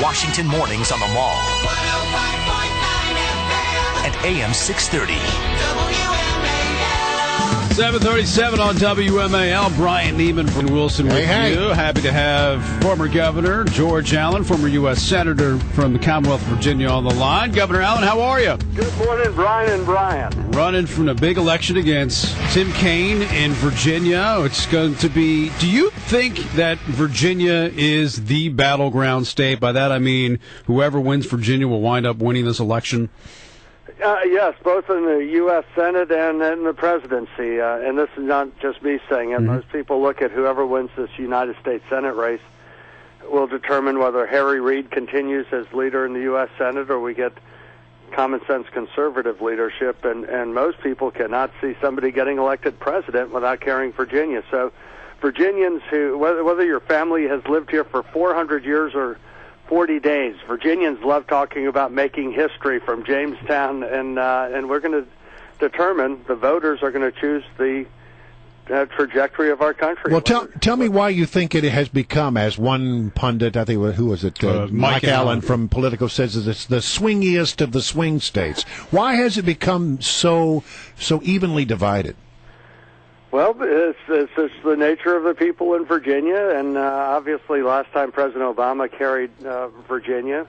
Washington mornings on the Mall. And AM 630. WMAL. 7:37 on WMAL. Brian Neiman from Wilson with you. Happy to have former Governor George Allen, former U.S. Senator from the Commonwealth of Virginia on the line. Governor Allen, how are you? Good morning, Brian and Brian. Running from a big election against Tim Kaine in Virginia. It's going to be, do you think that Virginia is the battleground state? By that I mean whoever wins Virginia will wind up winning this election? Yes, both in the U.S. Senate and in the presidency. And this is not just me saying it. Most people look at whoever wins this United States Senate race will determine whether Harry Reid continues as leader in the U.S. Senate or we get common-sense conservative leadership. And most people cannot see somebody getting elected president without carrying Virginia. So Virginians who, whether your family has lived here for 400 years or 40 days. Virginians love talking about making history from Jamestown, and we're going to determine, the voters are going to choose the trajectory of our country. Well, tell me why you think it has become, as one pundit, I think, who was it, Mike Allen from Politico says, that it's the swingiest of the swing states. Why has it become so evenly divided? Well, it's just the nature of the people in Virginia, and obviously last time President Obama carried Virginia.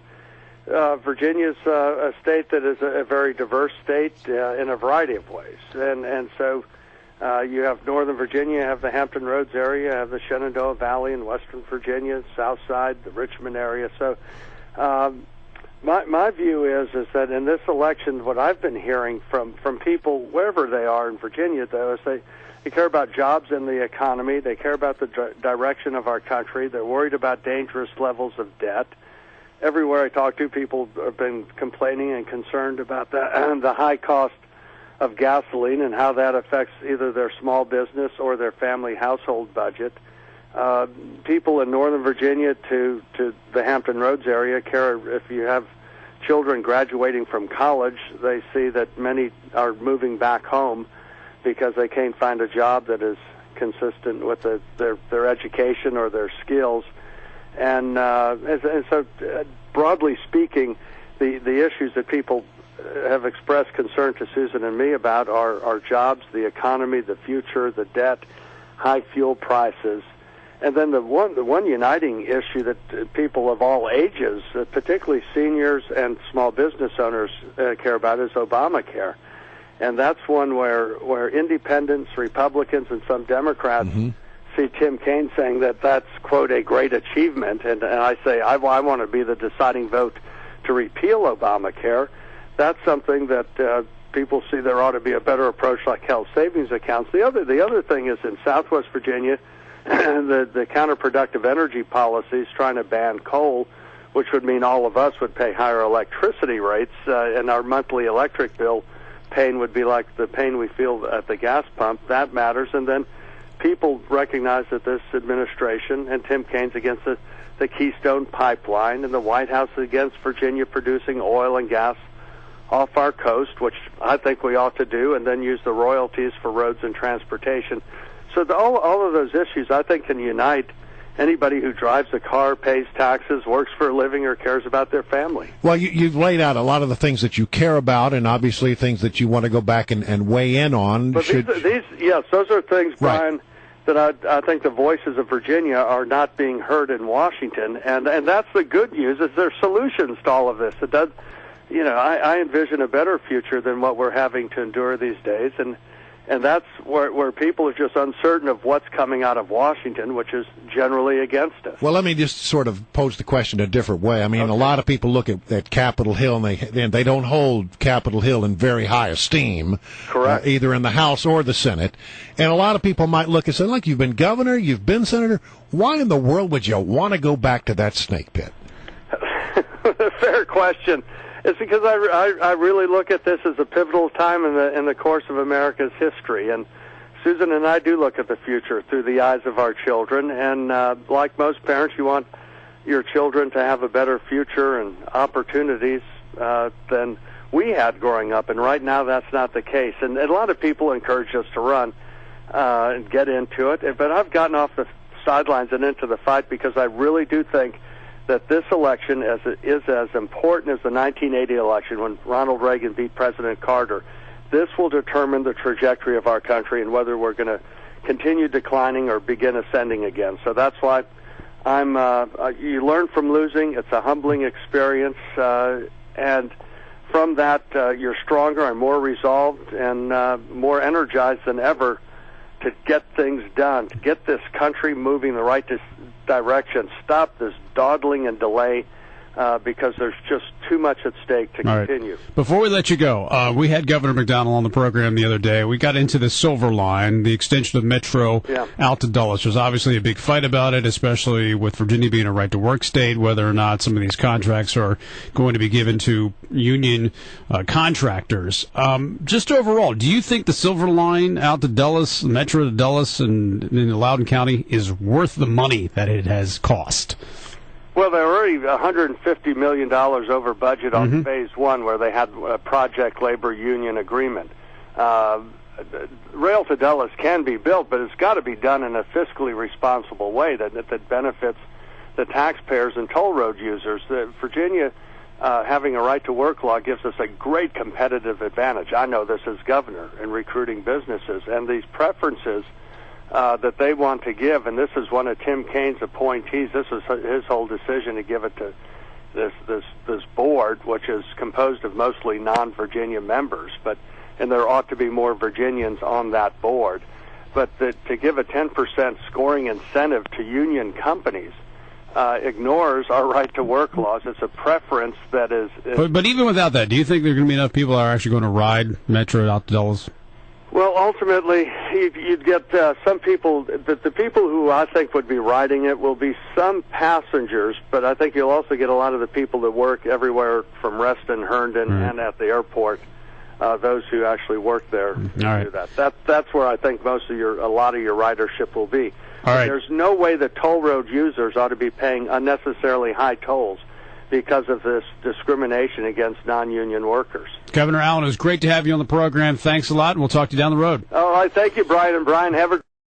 Virginia's a state that is a very diverse state in a variety of ways. And so you have Northern Virginia, you have the Hampton Roads area, you have the Shenandoah Valley in Western Virginia, South Side, the Richmond area. So my view is that in this election, what I've been hearing from people, wherever they are in Virginia, though, is they care about jobs and the economy. They care about the direction of our country. They're worried about dangerous levels of debt. Everywhere I talk to, people have been complaining and concerned about the high cost of gasoline and how that affects either their small business or their family household budget. People in Northern Virginia to the Hampton Roads area care if you have children graduating from college, they see that many are moving back home because they can't find a job that is consistent with their education or their skills. And so, broadly speaking, the issues that people have expressed concern to Susan and me about are jobs, the economy, the future, the debt, high fuel prices. And then the one uniting issue that people of all ages, particularly seniors and small business owners, care about is Obamacare. And that's one where independents, Republicans, and some Democrats see Tim Kaine saying that that's, quote, a great achievement. And I say, I want to be the deciding vote to repeal Obamacare. That's something that people see there ought to be a better approach like health savings accounts. The other thing is in Southwest Virginia, the counterproductive energy policies trying to ban coal, which would mean all of us would pay higher electricity rates, and our monthly electric bill pain would be like the pain we feel at the gas pump. That matters. And then people recognize that this administration and Tim Kaine's against the Keystone Pipeline, and the White House is against Virginia producing oil and gas off our coast, which I think we ought to do, and then use the royalties for roads and transportation. So all of those issues, I think, can unite anybody who drives a car, pays taxes, works for a living, or cares about their family. Well, you've laid out a lot of the things that you care about, and obviously things that you want to go back and weigh in on. But yes, those are things, Brian, that I think the voices of Virginia are not being heard in Washington, and that's the good news, is there's solutions to all of this. It does, I envision a better future than what we're having to endure these days, and that's where people are just uncertain of what's coming out of Washington, which is generally against us. Well, let me just sort of pose the question a different way. I mean, A lot of people look at Capitol Hill, and they don't hold Capitol Hill in very high esteem. Correct. Either in the House or the Senate. And a lot of people might look and say, look, you've been governor, you've been senator. Why in the world would you want to go back to that snake pit? Fair question. It's because I really look at this as a pivotal time in the course of America's history. And Susan and I do look at the future through the eyes of our children. And like most parents, you want your children to have a better future and opportunities than we had growing up. And right now, that's not the case. And a lot of people encourage us to run and get into it. But I've gotten off the sidelines and into the fight because I really do think that this election is as important as the 1980 election when Ronald Reagan beat President Carter. This will determine the trajectory of our country and whether we're going to continue declining or begin ascending again. So that's why you learn from losing. It's a humbling experience, and from that, you're stronger and more resolved and more energized than ever to get things done, to get this country moving in the right direction, stop this dawdling and delay, because there's just too much at stake to continue. Right. Before we let you go, we had Governor McDonnell on the program the other day. We got into the Silver Line, the extension of Metro out to Dulles. There's obviously a big fight about it, especially with Virginia being a right-to-work state, whether or not some of these contracts are going to be given to union contractors. Just overall, do you think the Silver Line out to Dulles, Metro to Dulles and in Loudoun County is worth the money that it has cost? Well, they're already $150 million over budget on Phase 1, where they had a project labor union agreement. Rail to Dulles can be built, but it's got to be done in a fiscally responsible way that benefits the taxpayers and toll road users. Virginia, having a right-to-work law gives us a great competitive advantage. I know this as governor in recruiting businesses, and these preferences that they want to give, and this is one of Tim Kaine's appointees. This is his whole decision to give it to this board, which is composed of mostly non-Virginia members, and there ought to be more Virginians on that board. But to give a 10% scoring incentive to union companies ignores our right-to-work laws. It's a preference that is. But even without that, do you think there are going to be enough people that are actually going to ride Metro out to Dulles? Well, ultimately, you'd get some people. The people who I think would be riding it will be some passengers, but I think you'll also get a lot of the people that work everywhere from Reston, Herndon, and at the airport. Those who actually work there do that. That's where I think a lot of your ridership will be. All right. There's no way that toll road users ought to be paying unnecessarily high tolls because of this discrimination against non-union workers. Governor Allen, it was great to have you on the program. Thanks a lot, and we'll talk to you down the road. All right. Thank you, Brian. And Brian, have a